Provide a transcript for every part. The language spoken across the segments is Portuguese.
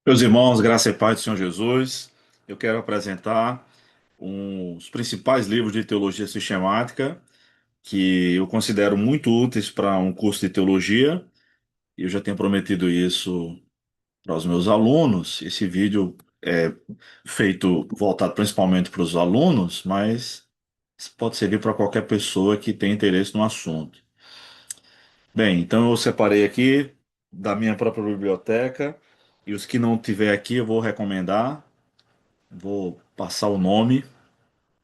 Meus irmãos, graça e paz do Senhor Jesus, eu quero apresentar os principais livros de teologia sistemática que eu considero muito úteis para um curso de teologia, e eu já tenho prometido isso para os meus alunos. Esse vídeo é feito voltado principalmente para os alunos, mas pode servir para qualquer pessoa que tenha interesse no assunto. Bem, então eu separei aqui da minha própria biblioteca, e os que não tiver aqui eu vou recomendar. Vou passar o nome,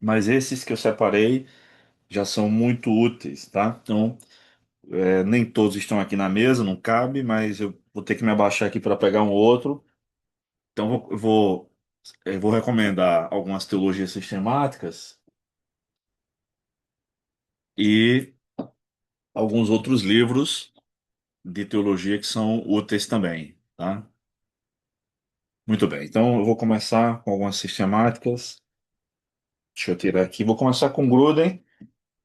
mas esses que eu separei já são muito úteis, tá? Então, nem todos estão aqui na mesa, não cabe, mas eu vou ter que me abaixar aqui para pegar um outro. Então, eu vou recomendar algumas teologias sistemáticas e alguns outros livros de teologia que são úteis também, tá? Muito bem, então eu vou começar com algumas sistemáticas. Deixa eu tirar aqui. Vou começar com Gruden,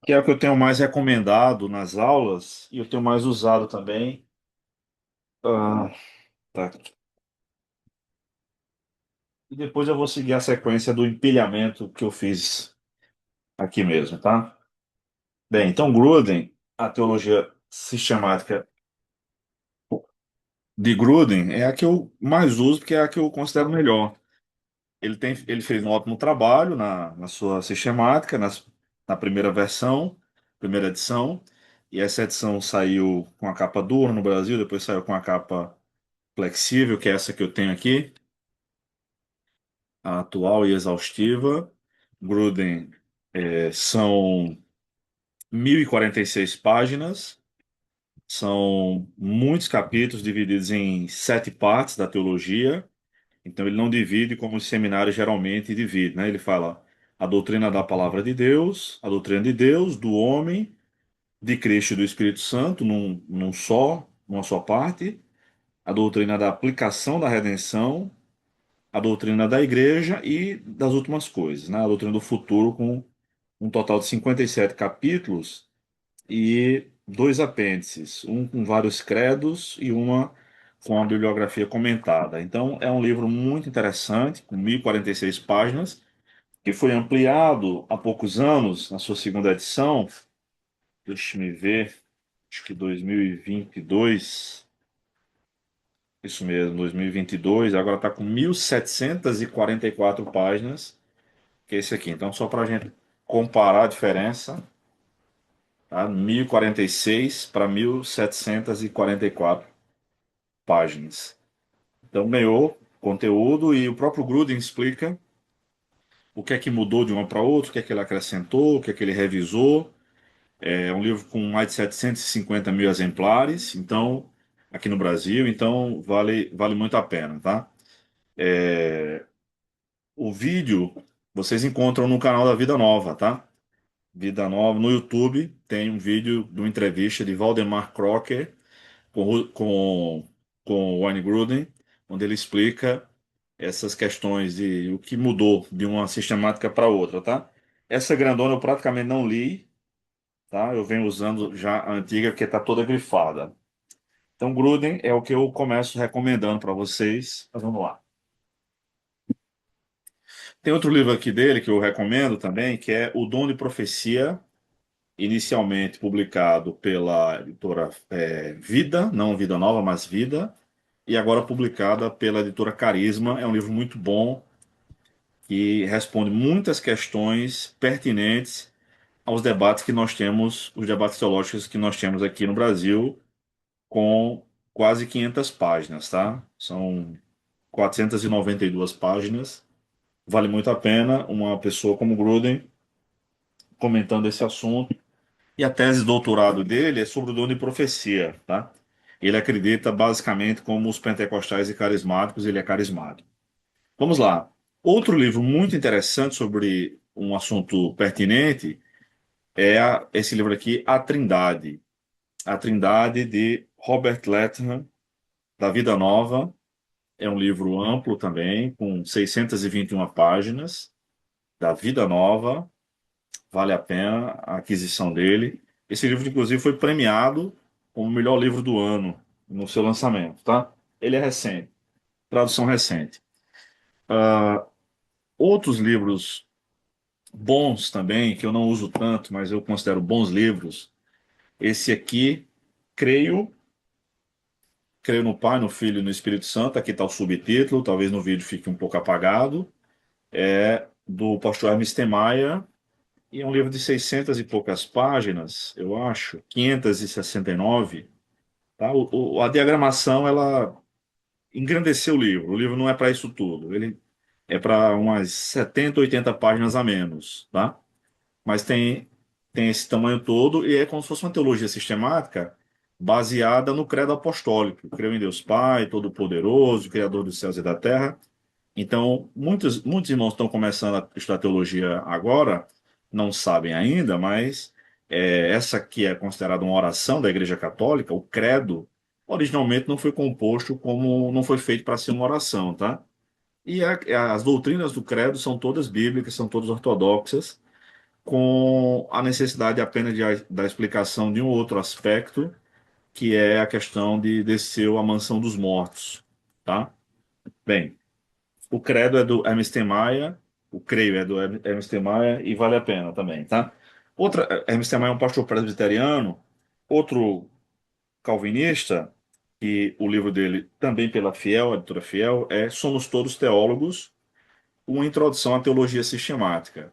que é o que eu tenho mais recomendado nas aulas e eu tenho mais usado também. Ah, tá. E depois eu vou seguir a sequência do empilhamento que eu fiz aqui mesmo, tá? Bem, então Gruden, a teologia sistemática de Gruden é a que eu mais uso, porque é a que eu considero melhor. Ele fez um ótimo trabalho na sua sistemática, na primeira versão, primeira edição, e essa edição saiu com a capa dura no Brasil, depois saiu com a capa flexível, que é essa que eu tenho aqui, a atual e exaustiva. Gruden são 1046 páginas, são muitos capítulos divididos em 7 partes da teologia. Então ele não divide como os seminários geralmente dividem, né? Ele fala a doutrina da palavra de Deus, a doutrina de Deus, do homem, de Cristo e do Espírito Santo, numa só parte, a doutrina da aplicação da redenção, a doutrina da igreja e das últimas coisas, né? A doutrina do futuro, com um total de 57 capítulos e 2 apêndices, um com vários credos e uma com a bibliografia comentada. Então, é um livro muito interessante, com 1046 páginas, que foi ampliado há poucos anos, na sua segunda edição. Deixa-me ver, acho que 2022. Isso mesmo, 2022. Agora está com 1744 páginas, que é esse aqui. Então, só para a gente comparar a diferença, tá? 1046 para 1744 páginas. Então, ganhou conteúdo e o próprio Gruden explica o que é que mudou de uma para outra, o que é que ele acrescentou, o que é que ele revisou. É um livro com mais de 750 mil exemplares, então, aqui no Brasil, então vale muito a pena, tá? O vídeo vocês encontram no canal da Vida Nova, tá? Vida Nova, no YouTube, tem um vídeo de uma entrevista de Valdemar Crocker com, com, com o Wayne Gruden, onde ele explica essas questões de o que mudou de uma sistemática para outra, tá? Essa grandona eu praticamente não li, tá? Eu venho usando já a antiga, que está toda grifada. Então, Gruden é o que eu começo recomendando para vocês. Mas vamos lá. Tem outro livro aqui dele que eu recomendo também, que é O Dom de Profecia, inicialmente publicado pela editora Vida, não Vida Nova, mas Vida, e agora publicada pela editora Carisma. É um livro muito bom que responde muitas questões pertinentes aos debates que nós temos, os debates teológicos que nós temos aqui no Brasil, com quase 500 páginas, tá? São 492 páginas. Vale muito a pena uma pessoa como Gruden comentando esse assunto. E a tese de doutorado dele é sobre o dom de profecia, tá? Ele acredita basicamente como os pentecostais e carismáticos, ele é carismático. Vamos lá. Outro livro muito interessante sobre um assunto pertinente é esse livro aqui, A Trindade. A Trindade, de Robert Letham, da Vida Nova. É um livro amplo também, com 621 páginas, da Vida Nova. Vale a pena a aquisição dele. Esse livro, inclusive, foi premiado como o melhor livro do ano no seu lançamento, tá? Ele é recente, tradução recente. Ah, outros livros bons também, que eu não uso tanto, mas eu considero bons livros. Esse aqui, creio, creio no Pai, no Filho e no Espírito Santo. Aqui está o subtítulo, talvez no vídeo fique um pouco apagado. É do pastor Hermes Maia, e é um livro de 600 e poucas páginas, eu acho, 569. Tá? A diagramação, ela engrandeceu o livro. O livro não é para isso tudo. Ele é para umas 70, 80 páginas a menos, tá? Mas tem esse tamanho todo e é como se fosse uma teologia sistemática baseada no credo apostólico. Creio em Deus Pai, Todo-Poderoso, Criador dos céus e da terra. Então, muitos irmãos estão começando a estudar teologia agora, não sabem ainda, mas essa que é considerada uma oração da Igreja Católica, o credo, originalmente não foi composto como, não foi feito para ser uma oração, tá? E as doutrinas do credo são todas bíblicas, são todas ortodoxas, com a necessidade apenas da explicação de um outro aspecto, que é a questão de descer a mansão dos mortos, tá? Bem, o credo é do Hermes Maia, o creio é do Hermes Maia e vale a pena também, tá? Hermes Maia é um pastor presbiteriano, outro calvinista, que o livro dele, também pela Fiel, a editora Fiel, é Somos Todos Teólogos, uma introdução à teologia sistemática.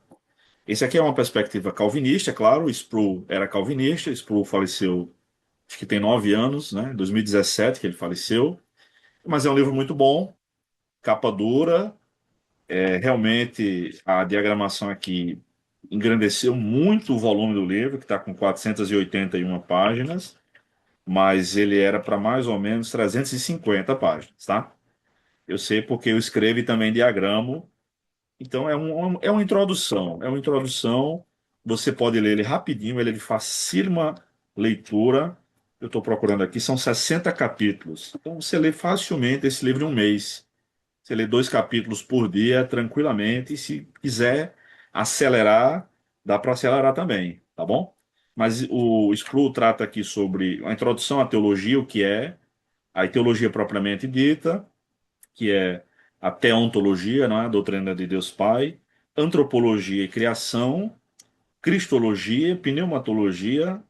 Esse aqui é uma perspectiva calvinista, é claro, Sproul era calvinista, Sproul faleceu, acho que tem 9 anos, né? 2017 que ele faleceu, mas é um livro muito bom, capa dura. Realmente, a diagramação aqui engrandeceu muito o volume do livro, que está com 481 páginas, mas ele era para mais ou menos 350 páginas, tá? Eu sei porque eu escrevo e também diagramo, então é uma introdução, é uma introdução, você pode ler ele rapidinho, ele é de facílima leitura, eu estou procurando aqui, são 60 capítulos, então você lê facilmente esse livro em um mês. Você lê 2 capítulos por dia tranquilamente. E se quiser acelerar, dá para acelerar também, tá bom? Mas o Sproul trata aqui sobre a introdução à teologia, o que é a teologia propriamente dita, que é a teontologia, não é? A doutrina de Deus Pai, antropologia e criação, cristologia, pneumatologia,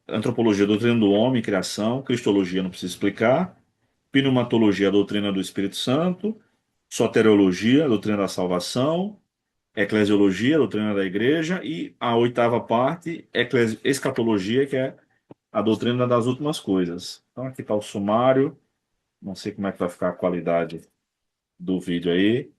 antropologia, doutrina do homem e criação, cristologia não precisa explicar, pneumatologia, a doutrina do Espírito Santo, soteriologia, a doutrina da salvação, eclesiologia, a doutrina da igreja, e a oitava parte, escatologia, que é a doutrina das últimas coisas. Então aqui está o sumário, não sei como é que vai ficar a qualidade do vídeo aí,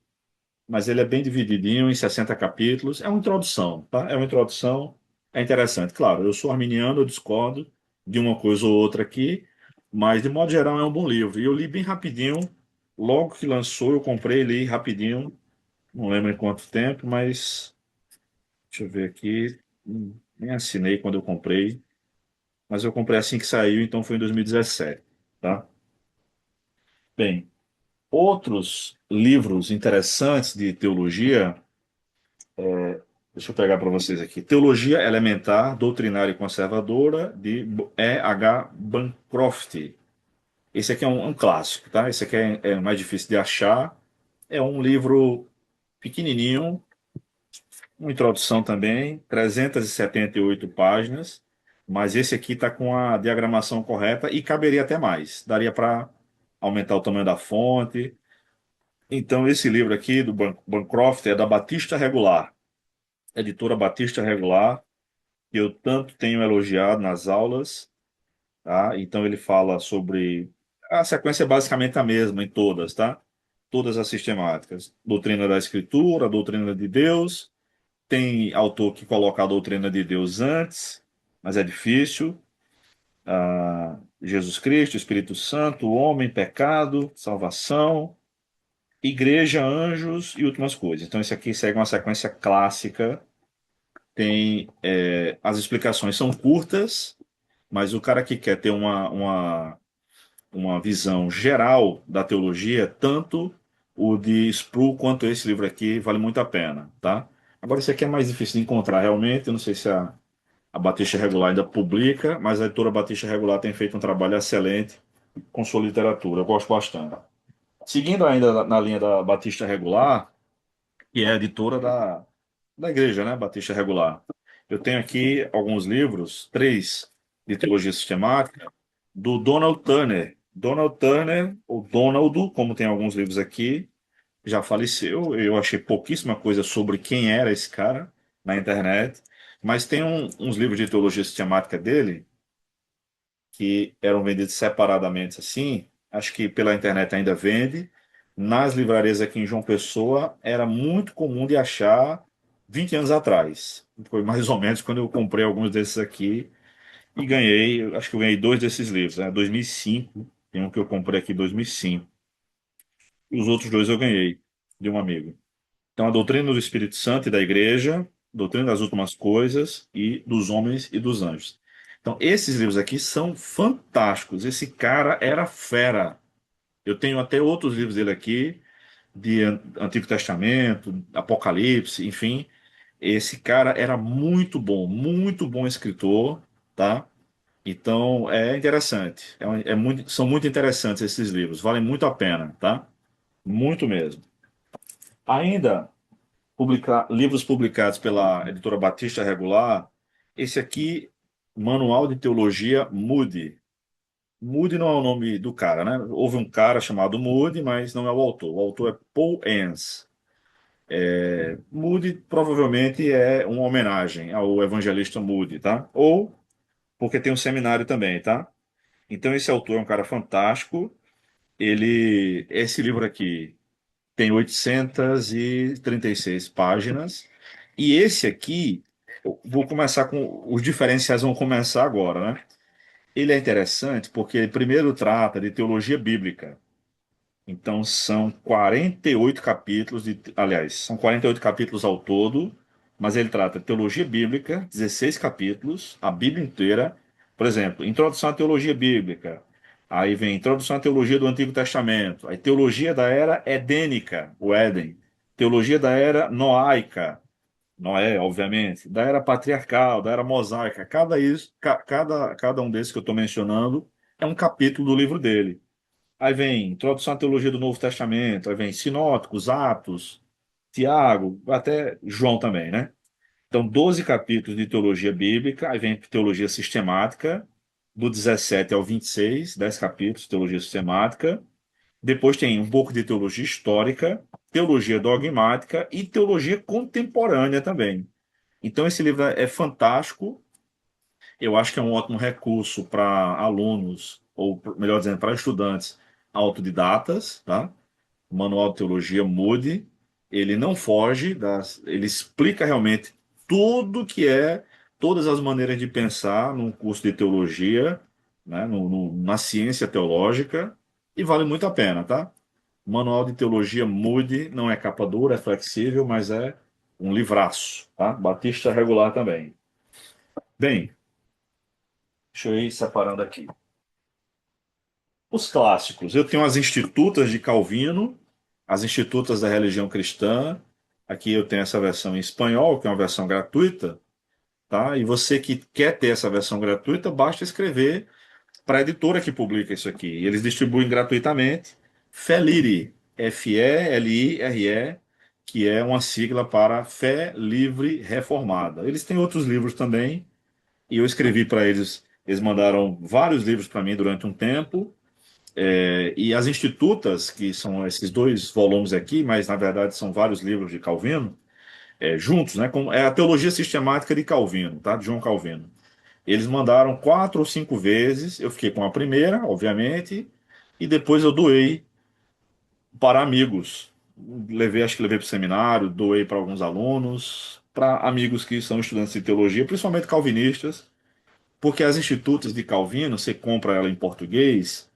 mas ele é bem divididinho em 60 capítulos, é uma introdução, tá? É uma introdução, é interessante. Claro, eu sou arminiano, eu discordo de uma coisa ou outra aqui, mas de modo geral é um bom livro. E eu li bem rapidinho, logo que lançou eu comprei, li rapidinho, não lembro em quanto tempo, mas deixa eu ver aqui. Nem assinei quando eu comprei, mas eu comprei assim que saiu, então foi em 2017, tá? Bem, outros livros interessantes de teologia, deixa eu pegar para vocês aqui. Teologia Elementar, Doutrinária e Conservadora, de E. H. Bancroft. Esse aqui é um clássico, tá? Esse aqui é mais difícil de achar. É um livro pequenininho, uma introdução também, 378 páginas, mas esse aqui está com a diagramação correta e caberia até mais. Daria para aumentar o tamanho da fonte. Então, esse livro aqui do Bancroft é da Batista Regular, editora Batista Regular, que eu tanto tenho elogiado nas aulas, tá? Então, ele fala sobre. A sequência é basicamente a mesma em todas, tá? Todas as sistemáticas. Doutrina da Escritura, doutrina de Deus. Tem autor que coloca a doutrina de Deus antes, mas é difícil. Jesus Cristo, Espírito Santo, homem, pecado, salvação, igreja, anjos e últimas coisas. Então, esse aqui segue uma sequência clássica. Tem, as explicações são curtas, mas o cara que quer ter uma visão geral da teologia, tanto o de Sproul quanto esse livro aqui, vale muito a pena, tá? Agora, esse aqui é mais difícil de encontrar realmente. Eu não sei se a Batista Regular ainda publica, mas a editora Batista Regular tem feito um trabalho excelente com sua literatura. Eu gosto bastante. Seguindo ainda na linha da Batista Regular, que é a editora da igreja, né? Batista Regular. Eu tenho aqui alguns livros, três de teologia sistemática, do Donald Turner. Donald Turner, ou Donaldo, como tem alguns livros aqui, já faleceu. Eu achei pouquíssima coisa sobre quem era esse cara na internet, mas tem uns livros de teologia sistemática dele que eram vendidos separadamente assim. Acho que pela internet ainda vende. Nas livrarias aqui em João Pessoa era muito comum de achar 20 anos atrás. Foi mais ou menos quando eu comprei alguns desses aqui e ganhei, acho que eu ganhei dois desses livros, né? 2005, tem um que eu comprei aqui em 2005. E os outros dois eu ganhei de um amigo. Então, a doutrina do Espírito Santo e da Igreja, doutrina das últimas coisas e dos homens e dos anjos. Então, esses livros aqui são fantásticos. Esse cara era fera. Eu tenho até outros livros dele aqui, de Antigo Testamento, Apocalipse, enfim. Esse cara era muito bom escritor, tá? Então, é interessante. São muito interessantes esses livros, valem muito a pena, tá? Muito mesmo. Ainda livros publicados pela editora Batista Regular. Esse aqui, Manual de Teologia Moody. Moody não é o nome do cara, né? Houve um cara chamado Moody, mas não é o autor. O autor é Paul Enns. Moody provavelmente é uma homenagem ao evangelista Moody, tá? Ou porque tem um seminário também, tá? Então esse autor é um cara fantástico. Esse livro aqui tem 836 páginas. E esse aqui, eu vou começar com. Os diferenciais vão começar agora, né? Ele é interessante porque ele primeiro trata de teologia bíblica. Então são 48 capítulos, aliás, são 48 capítulos ao todo, mas ele trata de teologia bíblica, 16 capítulos, a Bíblia inteira. Por exemplo, introdução à teologia bíblica. Aí vem introdução à teologia do Antigo Testamento. Aí teologia da era edênica, o Éden. Teologia da era noaica, Noé, obviamente. Da era patriarcal, da era mosaica. Cada um desses que eu estou mencionando é um capítulo do livro dele. Aí vem Introdução à Teologia do Novo Testamento, aí vem Sinóticos, Atos, Tiago, até João também, né? Então, 12 capítulos de teologia bíblica, aí vem teologia sistemática, do 17 ao 26, 10 capítulos de teologia sistemática. Depois tem um pouco de teologia histórica, teologia dogmática e teologia contemporânea também. Então, esse livro é fantástico. Eu acho que é um ótimo recurso para alunos, ou melhor dizendo, para estudantes autodidatas, tá? O Manual de Teologia Moody, ele não foge ele explica realmente tudo que é, todas as maneiras de pensar num curso de teologia, né? Na ciência teológica, e vale muito a pena, tá? O Manual de Teologia Moody não é capa dura, é flexível, mas é um livraço, tá? Batista regular também. Bem, deixa eu ir separando aqui. Os clássicos. Eu tenho as Institutas de Calvino, as Institutas da Religião Cristã. Aqui eu tenho essa versão em espanhol, que é uma versão gratuita, tá? E você que quer ter essa versão gratuita, basta escrever para a editora que publica isso aqui. E eles distribuem gratuitamente. Felire, Felire, que é uma sigla para Fé Livre Reformada. Eles têm outros livros também, e eu escrevi para eles. Eles mandaram vários livros para mim durante um tempo. E as Institutas, que são esses dois volumes aqui, mas na verdade são vários livros de Calvino, juntos, né? É a Teologia Sistemática de Calvino, tá? De João Calvino. Eles mandaram 4 ou 5 vezes, eu fiquei com a primeira, obviamente, e depois eu doei para amigos. Acho que levei para o seminário, doei para alguns alunos, para amigos que são estudantes de teologia, principalmente calvinistas, porque as Institutas de Calvino, você compra ela em português,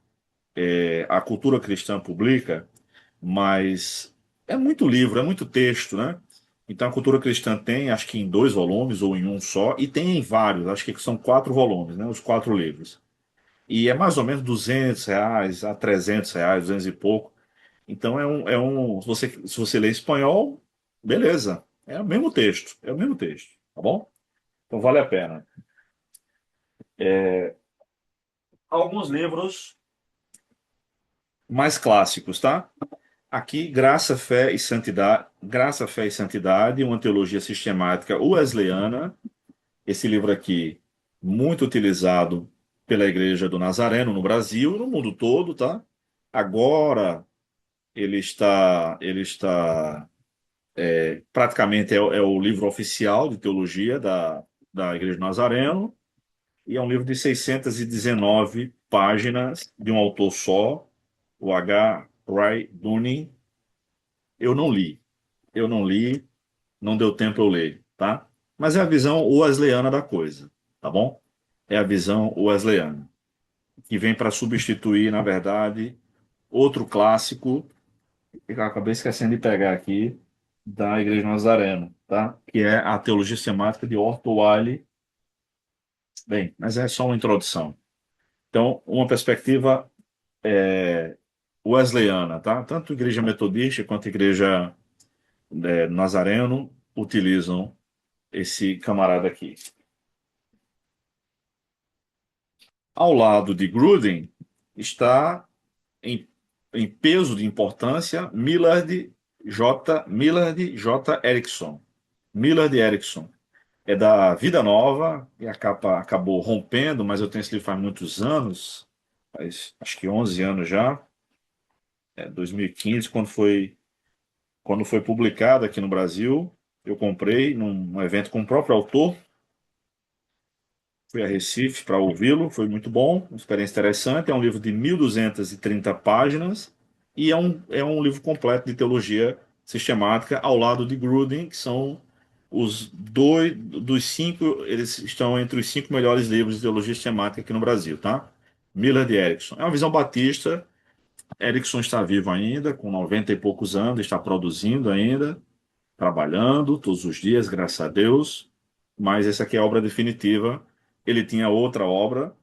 a Cultura Cristã publica, mas é muito livro, é muito texto, né? Então a Cultura Cristã tem, acho que em 2 volumes ou em um só, e tem em vários, acho que são 4 volumes, né? Os 4 livros. E é mais ou menos R$ 200 a R$ 300, 200 e pouco. Então se você lê espanhol, beleza, é o mesmo texto, é o mesmo texto, tá bom? Então vale a pena. Alguns livros. mais clássicos, tá? Aqui, Graça, Fé e Santidade, uma teologia sistemática wesleyana. Esse livro aqui, muito utilizado pela Igreja do Nazareno no Brasil e no mundo todo, tá? Agora ele está praticamente é o livro oficial de teologia da Igreja do Nazareno e é um livro de 619 páginas de um autor só, o H. Ray Dunning. Eu não li, eu não li, não deu tempo eu ler, tá? Mas é a visão wesleyana da coisa, tá bom? É a visão wesleyana, que vem para substituir, na verdade, outro clássico, que eu acabei esquecendo de pegar aqui, da Igreja Nazareno, tá? Que é a Teologia Sistemática de Orto Wille. Bem, mas é só uma introdução. Então, uma perspectiva wesleyana, tá? Tanto Igreja Metodista quanto Igreja Nazareno utilizam esse camarada aqui. Ao lado de Gruden está em, em peso de importância Millard J. Erickson. Millard Erickson é da Vida Nova e a capa acabou rompendo, mas eu tenho esse livro faz muitos anos, faz acho que 11 anos já, 2015, quando foi publicado aqui no Brasil. Eu comprei num evento com o próprio autor. Fui a Recife para ouvi-lo, foi muito bom, uma experiência interessante. É um livro de 1.230 páginas e é um livro completo de teologia sistemática ao lado de Gruden, que são os dois dos cinco, eles estão entre os cinco melhores livros de teologia sistemática aqui no Brasil, tá? Millard e Erickson. É uma visão batista. Erickson está vivo ainda, com 90 e poucos anos, está produzindo ainda, trabalhando todos os dias, graças a Deus. Mas essa aqui é a obra definitiva. Ele tinha outra obra,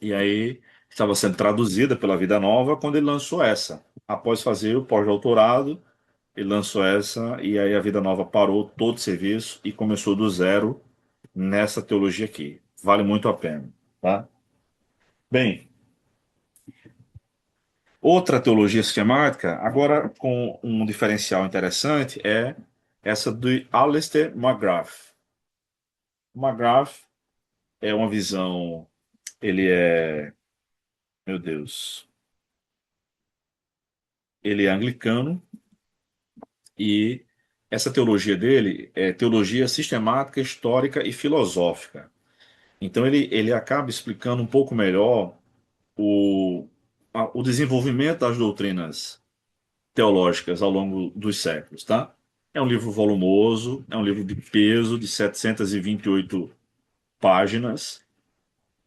e aí estava sendo traduzida pela Vida Nova quando ele lançou essa. Após fazer o pós-doutorado, ele lançou essa, e aí a Vida Nova parou todo o serviço e começou do zero nessa teologia aqui. Vale muito a pena, tá? Bem, outra teologia sistemática, agora com um diferencial interessante, é essa do Alistair McGrath. McGrath é uma visão, ele é, meu Deus, ele é anglicano e essa teologia dele é teologia sistemática, histórica e filosófica. Então ele acaba explicando um pouco melhor o desenvolvimento das doutrinas teológicas ao longo dos séculos, tá? É um livro volumoso, é um livro de peso de 728 páginas.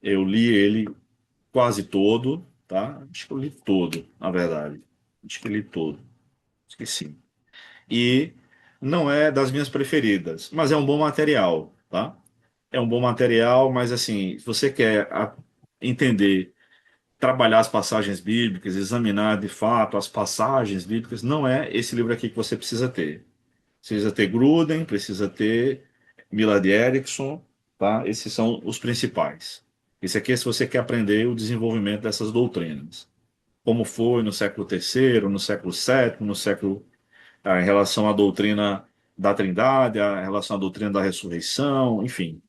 Eu li ele quase todo, tá? Acho que eu li todo, na verdade. Acho que eu li todo. Esqueci. E não é das minhas preferidas, mas é um bom material, tá? É um bom material, mas assim, se você quer entender, trabalhar as passagens bíblicas, examinar de fato as passagens bíblicas, não é esse livro aqui que você precisa ter. Precisa ter Gruden, precisa ter Millard Erickson, tá? Esses são os principais. Esse aqui é se você quer aprender o desenvolvimento dessas doutrinas. Como foi no século terceiro, no século sétimo, no século em relação à doutrina da Trindade, em relação à doutrina da ressurreição, enfim,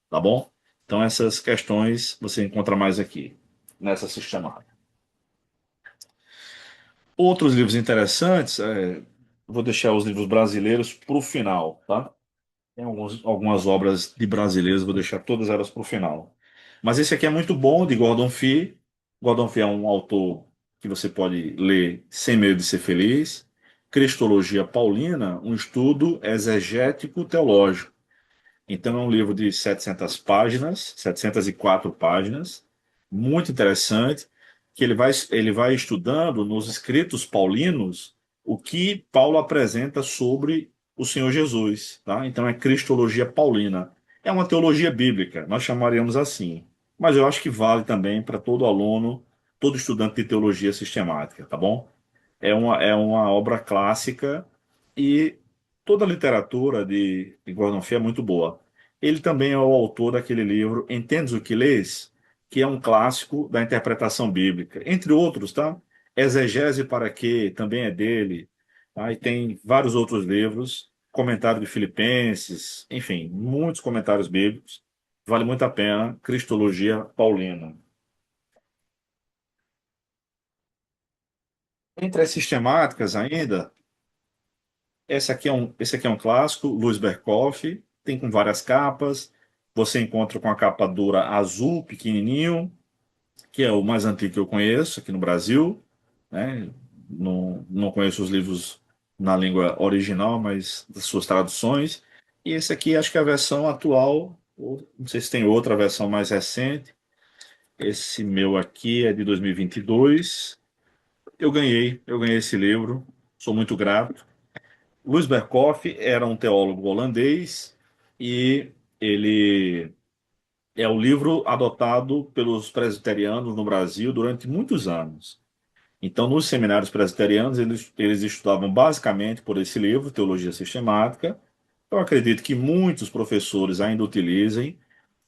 tá bom? Então essas questões você encontra mais aqui, nessa sistemática. Outros livros interessantes, vou deixar os livros brasileiros para o final, tá? Tem algumas obras de brasileiros, vou deixar todas elas para o final. Mas esse aqui é muito bom, de Gordon Fee. Gordon Fee é um autor que você pode ler sem medo de ser feliz. Cristologia Paulina, um estudo exegético teológico. Então, é um livro de 700 páginas, 704 páginas, muito interessante, que ele vai estudando nos escritos paulinos o que Paulo apresenta sobre o Senhor Jesus, tá? Então, é Cristologia Paulina. É uma teologia bíblica, nós chamaríamos assim, mas eu acho que vale também para todo aluno, todo estudante de teologia sistemática, tá bom? É uma obra clássica e toda a literatura de Gordon Fee é muito boa. Ele também é o autor daquele livro Entendes o que lês, que é um clássico da interpretação bíblica, entre outros, tá? Exegese para Quê, também é dele. Tá? E tem vários outros livros, comentário de Filipenses, enfim, muitos comentários bíblicos. Vale muito a pena. Cristologia Paulina. Entre as sistemáticas ainda, esse aqui é um clássico, Luiz Berkoff, tem com várias capas. Você encontra com a capa dura azul, pequenininho, que é o mais antigo que eu conheço aqui no Brasil, né? Não conheço os livros na língua original, mas das suas traduções. E esse aqui acho que é a versão atual, ou não sei se tem outra versão mais recente. Esse meu aqui é de 2022. Eu ganhei esse livro, sou muito grato. Louis Berkhoff era um teólogo holandês e ele é o livro adotado pelos presbiterianos no Brasil durante muitos anos. Então, nos seminários presbiterianos, eles estudavam basicamente por esse livro, Teologia Sistemática. Eu acredito que muitos professores ainda utilizem.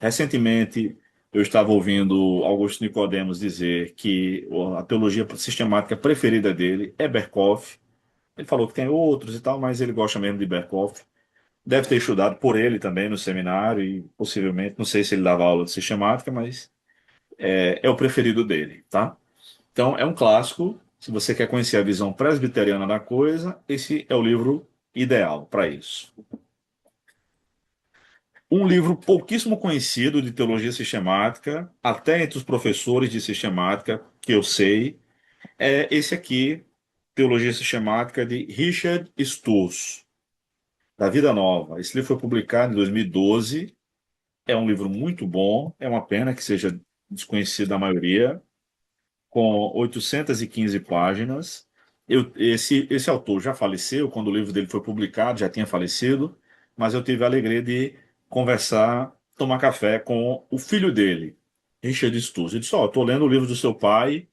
Recentemente, eu estava ouvindo Augusto Nicodemos dizer que a teologia sistemática preferida dele é Berkhoff. Ele falou que tem outros e tal, mas ele gosta mesmo de Berkhoff. Deve ter estudado por ele também no seminário e possivelmente, não sei se ele dava aula de sistemática, mas é o preferido dele, tá? Então, é um clássico. Se você quer conhecer a visão presbiteriana da coisa, esse é o livro ideal para isso. Um livro pouquíssimo conhecido de teologia sistemática, até entre os professores de sistemática, que eu sei, é esse aqui, Teologia Sistemática, de Richard Sturz, da Vida Nova. Esse livro foi publicado em 2012. É um livro muito bom. É uma pena que seja desconhecido da maioria, com 815 páginas. Esse autor já faleceu, quando o livro dele foi publicado, já tinha falecido, mas eu tive a alegria de conversar, tomar café com o filho dele, Richard Sturz. Ele disse: Ó, estou lendo o livro do seu pai.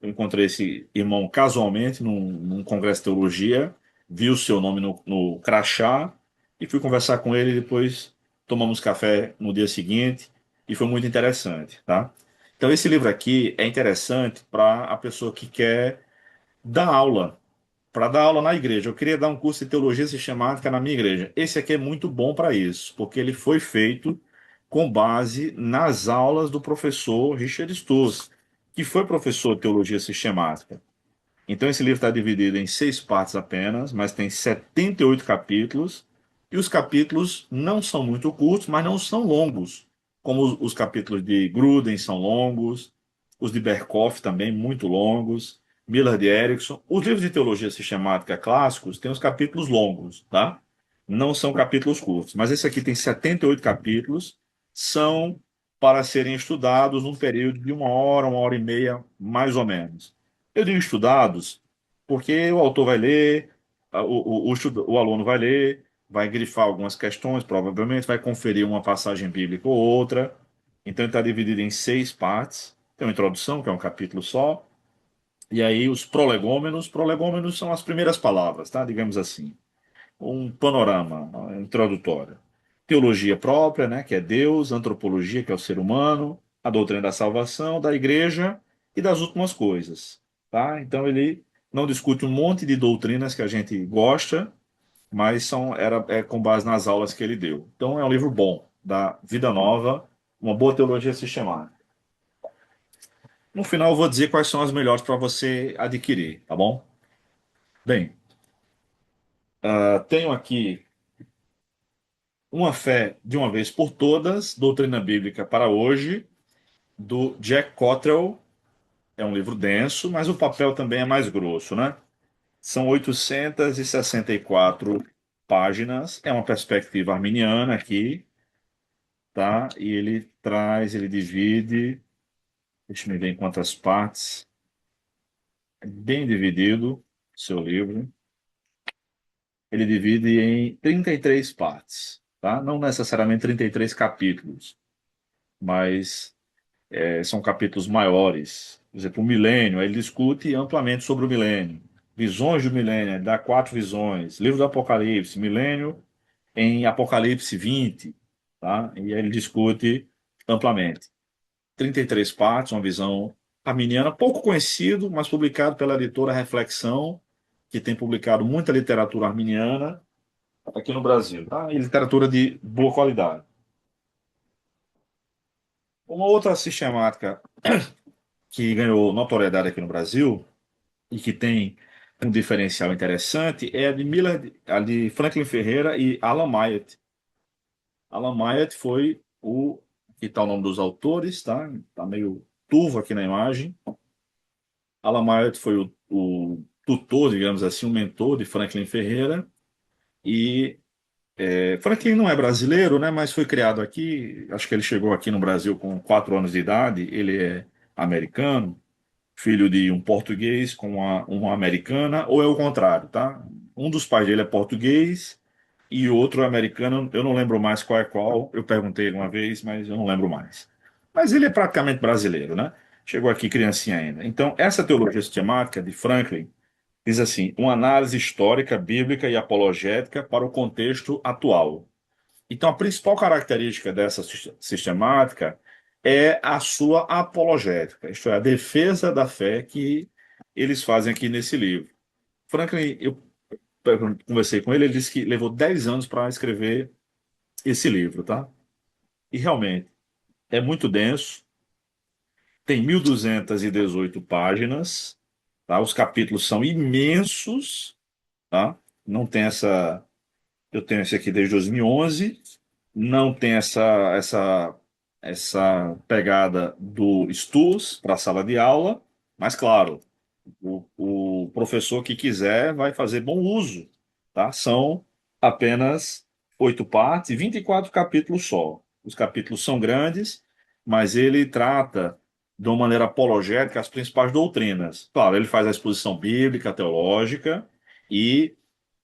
Eu encontrei esse irmão casualmente num congresso de teologia, vi o seu nome no crachá e fui conversar com ele. Depois tomamos café no dia seguinte e foi muito interessante, tá? Então, esse livro aqui é interessante para a pessoa que quer dar aula, para dar aula na igreja. Eu queria dar um curso de teologia sistemática na minha igreja. Esse aqui é muito bom para isso, porque ele foi feito com base nas aulas do professor Richard Sturz, que foi professor de teologia sistemática. Então, esse livro está dividido em 6 partes apenas, mas tem 78 capítulos. E os capítulos não são muito curtos, mas não são longos, como os capítulos de Gruden são longos, os de Berkhoff também muito longos, Miller de Erickson. Os livros de teologia sistemática clássicos têm os capítulos longos, tá? Não são capítulos curtos, mas esse aqui tem 78 capítulos, são para serem estudados num período de uma hora e meia, mais ou menos. Eu digo estudados porque o autor vai ler, o aluno vai ler, vai grifar algumas questões, provavelmente vai conferir uma passagem bíblica ou outra. Então ele está dividido em 6 partes. Tem uma introdução, que é um capítulo só, e aí os prolegômenos. Prolegômenos são as primeiras palavras, tá? Digamos assim. Um panorama introdutório. Teologia própria, né, que é Deus, antropologia, que é o ser humano, a doutrina da salvação, da igreja e das últimas coisas, tá? Então ele não discute um monte de doutrinas que a gente gosta, mas é com base nas aulas que ele deu. Então é um livro bom, da Vida Nova, uma boa teologia sistemática. No final eu vou dizer quais são as melhores para você adquirir, tá bom? Bem, tenho aqui Uma Fé de uma Vez por Todas, Doutrina Bíblica para Hoje, do Jack Cottrell. É um livro denso, mas o papel também é mais grosso, né? São 864 páginas, é uma perspectiva arminiana aqui, tá? E ele divide, deixa eu ver em quantas partes, é bem dividido, seu livro. Ele divide em 33 partes, tá? Não necessariamente 33 capítulos, mas são capítulos maiores. Por exemplo, o milênio, aí ele discute amplamente sobre o milênio. Visões do milênio, ele dá 4 visões. Livro do Apocalipse, milênio em Apocalipse 20, tá? E aí ele discute amplamente. 33 partes, uma visão. arminiana, pouco conhecido, mas publicado pela editora Reflexão, que tem publicado muita literatura arminiana aqui no Brasil, tá? E literatura de boa qualidade. Uma outra sistemática que ganhou notoriedade aqui no Brasil e que tem um diferencial interessante é a de Franklin Ferreira e Alan Myatt. Alan Myatt foi o. Aqui está o nome dos autores, tá? Tá meio turvo aqui na imagem. Alan Myatt foi o tutor, digamos assim, o mentor de Franklin Ferreira. E Franklin não é brasileiro, né? Mas foi criado aqui. Acho que ele chegou aqui no Brasil com 4 anos de idade. Ele é americano, filho de um português com uma americana, ou é o contrário, tá? Um dos pais dele é português e o outro é americano. Eu não lembro mais qual é qual. Eu perguntei uma vez, mas eu não lembro mais. Mas ele é praticamente brasileiro, né? Chegou aqui criancinha ainda. Então, essa teologia sistemática de Franklin diz assim: uma análise histórica, bíblica e apologética para o contexto atual. Então, a principal característica dessa sistemática é a sua apologética, isto é, a defesa da fé que eles fazem aqui nesse livro. Franklin, eu conversei com ele, ele disse que levou 10 anos para escrever esse livro, tá? E realmente é muito denso, tem 1.218 páginas, tá? Os capítulos são imensos, tá? Não tem essa. Eu tenho esse aqui desde 2011. Não tem essa pegada do estudos para a sala de aula, mas claro, o professor que quiser vai fazer bom uso, tá? São apenas 8 partes, 24 capítulos só. Os capítulos são grandes, mas ele trata de uma maneira apologética as principais doutrinas. Claro, ele faz a exposição bíblica, teológica e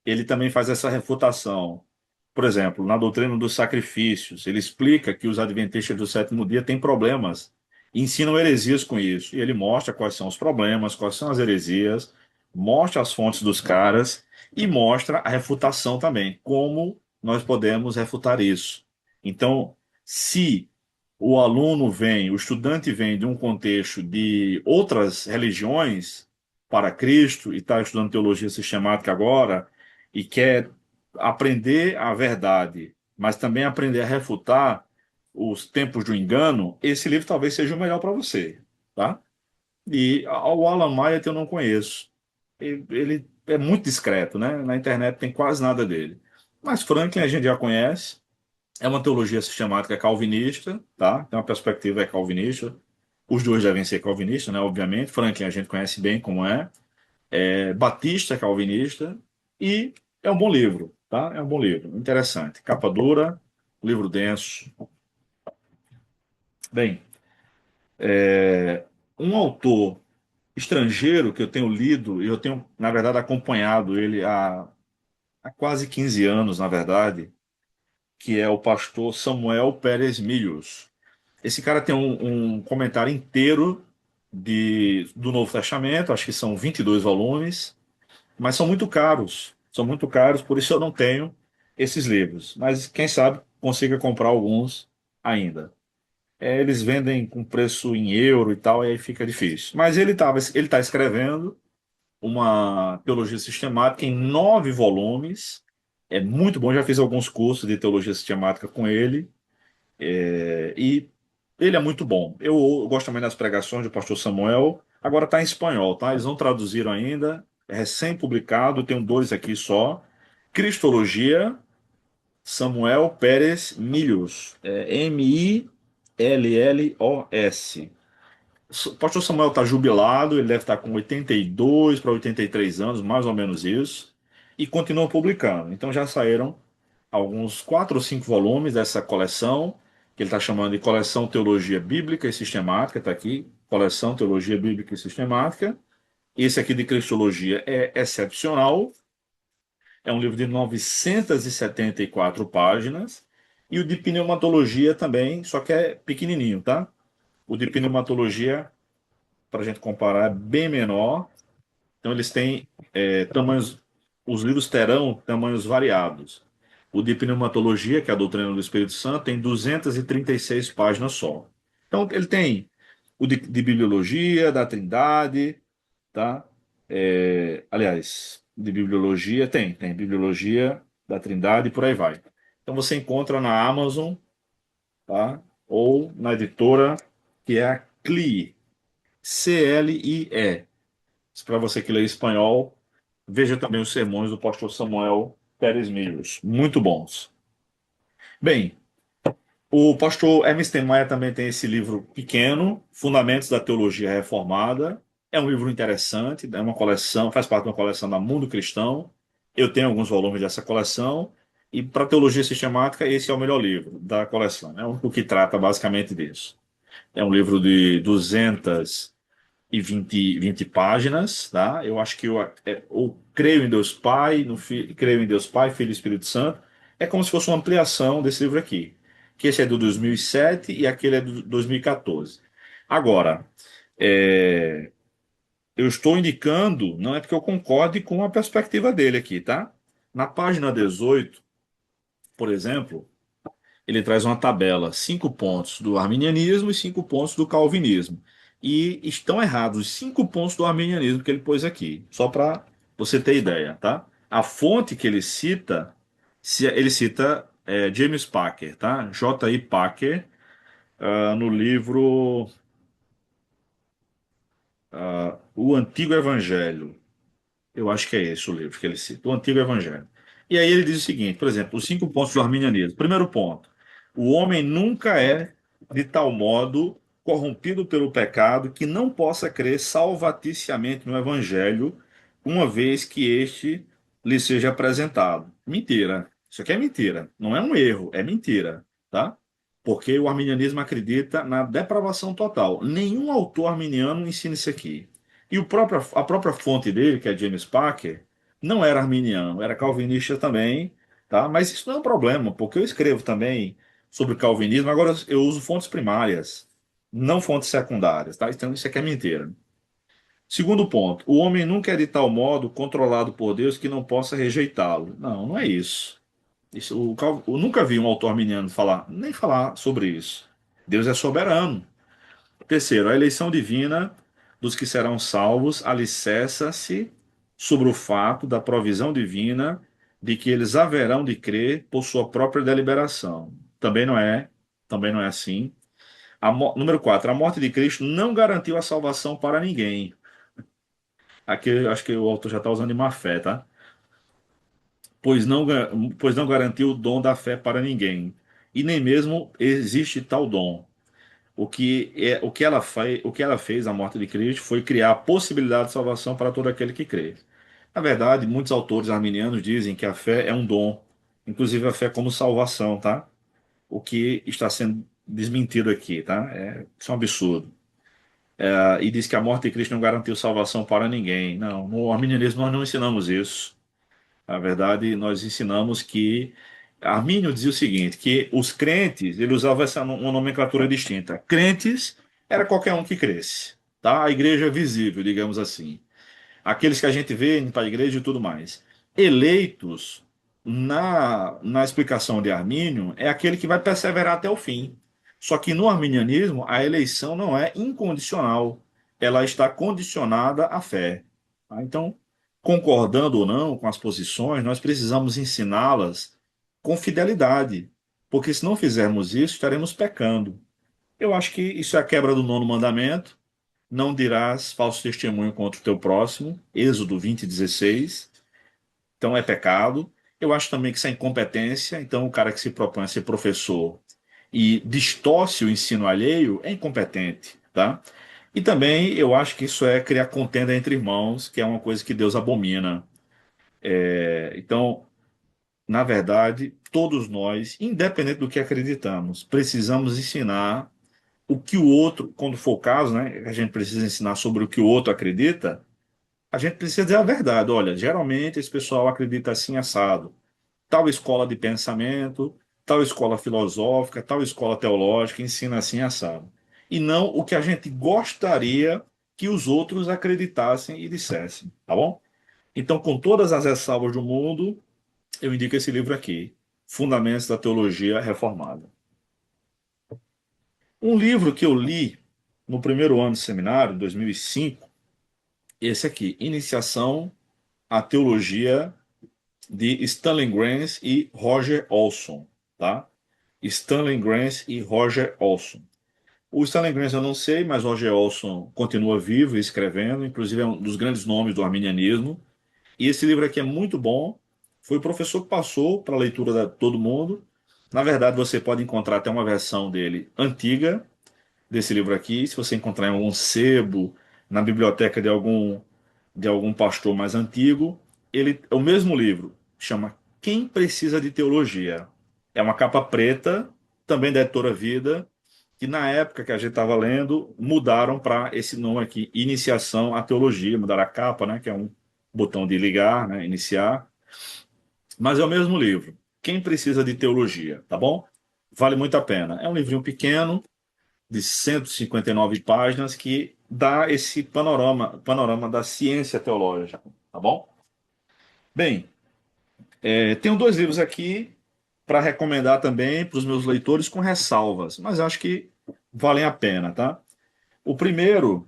ele também faz essa refutação. Por exemplo, na doutrina dos sacrifícios, ele explica que os adventistas do sétimo dia têm problemas, e ensinam heresias com isso. E ele mostra quais são os problemas, quais são as heresias, mostra as fontes dos caras e mostra a refutação também, como nós podemos refutar isso. Então, se o aluno vem, o estudante vem de um contexto de outras religiões para Cristo e está estudando teologia sistemática agora e quer aprender a verdade, mas também aprender a refutar os tempos do engano, esse livro talvez seja o melhor para você, tá? E o Alan Maia eu não conheço. Ele é muito discreto, né? Na internet tem quase nada dele. Mas Franklin a gente já conhece, é uma teologia sistemática calvinista, tá? Tem uma perspectiva calvinista. Os dois devem ser calvinistas, né? Obviamente. Franklin a gente conhece bem como é. Batista calvinista e é um bom livro, tá? É um bom livro, interessante. Capa dura, livro denso. Bem, um autor estrangeiro que eu tenho lido, e eu tenho, na verdade, acompanhado ele há quase 15 anos, na verdade, que é o pastor Samuel Pérez Milhos. Esse cara tem um comentário inteiro do Novo Testamento, acho que são 22 volumes, mas são muito caros. São muito caros, por isso eu não tenho esses livros. Mas quem sabe consiga comprar alguns ainda. Eles vendem com preço em euro e tal, e aí fica difícil. Mas ele tá escrevendo uma teologia sistemática em 9 volumes. É muito bom, já fiz alguns cursos de teologia sistemática com ele. E ele é muito bom. Eu gosto também das pregações do pastor Samuel. Agora está em espanhol, tá? Eles não traduziram ainda. É recém-publicado, tenho 2 aqui só. Cristologia, Samuel Pérez Milhos. Millos. O pastor Samuel está jubilado, ele deve estar com 82 para 83 anos, mais ou menos isso. E continua publicando. Então já saíram alguns 4 ou 5 volumes dessa coleção, que ele está chamando de Coleção Teologia Bíblica e Sistemática, está aqui, Coleção Teologia Bíblica e Sistemática. Esse aqui de Cristologia é excepcional, é um livro de 974 páginas, e o de Pneumatologia também, só que é pequenininho, tá? O de Pneumatologia, para a gente comparar, é bem menor, então eles têm tamanhos, os livros terão tamanhos variados. O de pneumatologia, que é a doutrina do Espírito Santo, tem 236 páginas só. Então ele tem o de bibliologia, da Trindade, tá? Aliás, de bibliologia, tem bibliologia da Trindade e por aí vai. Então você encontra na Amazon, tá? Ou na editora que é a CLIE, CLIE. Para você que lê espanhol, veja também os sermões do pastor Samuel Pérez Milhos, muito bons. Bem, o pastor Hermes Maia também tem esse livro pequeno, Fundamentos da Teologia Reformada. É um livro interessante, é uma coleção, faz parte de uma coleção da Mundo Cristão. Eu tenho alguns volumes dessa coleção, e para teologia sistemática, esse é o melhor livro da coleção. É o que trata basicamente disso. É um livro de 220 páginas, tá? Eu acho que eu creio em Deus Pai, creio em Deus Pai, Filho e Espírito Santo. É como se fosse uma ampliação desse livro aqui. Que esse é do 2007 e aquele é do 2014. Agora, é, eu estou indicando, não é porque eu concorde com a perspectiva dele aqui, tá? Na página 18, por exemplo, ele traz uma tabela, 5 pontos do arminianismo e 5 pontos do calvinismo. E estão errados os 5 pontos do arminianismo que ele pôs aqui, só para você ter ideia, tá? A fonte que ele cita, ele cita James Packer, tá? J.I. Packer, no livro O Antigo Evangelho. Eu acho que é esse o livro que ele cita, o Antigo Evangelho. E aí ele diz o seguinte, por exemplo, os 5 pontos do arminianismo. Primeiro ponto, o homem nunca é de tal modo corrompido pelo pecado que não possa crer salvaticiamente no Evangelho, uma vez que este lhe seja apresentado. Mentira. Isso aqui é mentira. Não é um erro, é mentira, tá? Porque o arminianismo acredita na depravação total. Nenhum autor arminiano ensina isso aqui. E a própria fonte dele, que é James Packer, não era arminiano, era calvinista também, tá? Mas isso não é um problema, porque eu escrevo também sobre calvinismo, agora eu uso fontes primárias, não fontes secundárias, tá? Então isso aqui é mentira. Segundo ponto, o homem nunca é de tal modo controlado por Deus que não possa rejeitá-lo. Não, não é isso. Eu nunca vi um autor arminiano falar, nem falar sobre isso. Deus é soberano. Terceiro, a eleição divina dos que serão salvos alicerça-se sobre o fato da provisão divina de que eles haverão de crer por sua própria deliberação. Também não é assim. Número 4, a morte de Cristo não garantiu a salvação para ninguém. Aqui eu acho que o autor já está usando de má fé, tá? Pois não, pois não garantiu o dom da fé para ninguém. E nem mesmo existe tal dom. O que ela fez, a morte de Cristo, foi criar a possibilidade de salvação para todo aquele que crê. Na verdade, muitos autores arminianos dizem que a fé é um dom, inclusive a fé como salvação, tá? O que está sendo desmentido aqui, tá? Isso é um absurdo. E diz que a morte de Cristo não garantiu salvação para ninguém. Não, no arminianismo nós não ensinamos isso. Na verdade, nós ensinamos que Armínio dizia o seguinte, que os crentes, ele usava uma nomenclatura distinta. Crentes era qualquer um que cresce, tá? A igreja visível, digamos assim. Aqueles que a gente vê indo para a igreja e tudo mais. Eleitos, na explicação de Armínio, é aquele que vai perseverar até o fim. Só que no arminianismo, a eleição não é incondicional, ela está condicionada à fé. Tá? Então, concordando ou não com as posições, nós precisamos ensiná-las com fidelidade, porque se não fizermos isso, estaremos pecando. Eu acho que isso é a quebra do nono mandamento. Não dirás falso testemunho contra o teu próximo. Êxodo 20:16. Então é pecado. Eu acho também que isso é incompetência. Então o cara que se propõe a ser professor e distorce o ensino alheio é incompetente, tá? E também eu acho que isso é criar contenda entre irmãos, que é uma coisa que Deus abomina. Então, na verdade, todos nós, independente do que acreditamos, precisamos ensinar o que o outro, quando for o caso, né, a gente precisa ensinar sobre o que o outro acredita, a gente precisa dizer a verdade. Olha, geralmente esse pessoal acredita assim assado. Tal escola de pensamento, tal escola filosófica, tal escola teológica ensina assim assado. E não o que a gente gostaria que os outros acreditassem e dissessem, tá bom? Então, com todas as ressalvas do mundo, eu indico esse livro aqui, Fundamentos da Teologia Reformada. Um livro que eu li no primeiro ano de seminário, em 2005, esse aqui, Iniciação à Teologia de Stanley Grant e Roger Olson, tá? Stanley Grant e Roger Olson. O Stanley Grant eu não sei, mas Roger Olson continua vivo e escrevendo, inclusive é um dos grandes nomes do arminianismo. E esse livro aqui é muito bom. Foi o professor que passou para a leitura de todo mundo. Na verdade, você pode encontrar até uma versão dele antiga, desse livro aqui. Se você encontrar em algum sebo, na biblioteca de algum pastor mais antigo, ele é o mesmo livro, chama Quem Precisa de Teologia. É uma capa preta, também da editora Vida, que na época que a gente estava lendo, mudaram para esse nome aqui, Iniciação à Teologia, mudaram a capa, né, que é um botão de ligar, né, iniciar, mas é o mesmo livro. Quem Precisa de Teologia, tá bom? Vale muito a pena. É um livrinho pequeno, de 159 páginas, que dá esse panorama da ciência teológica, tá bom? Bem, tenho dois livros aqui para recomendar também para os meus leitores com ressalvas, mas acho que valem a pena, tá? O primeiro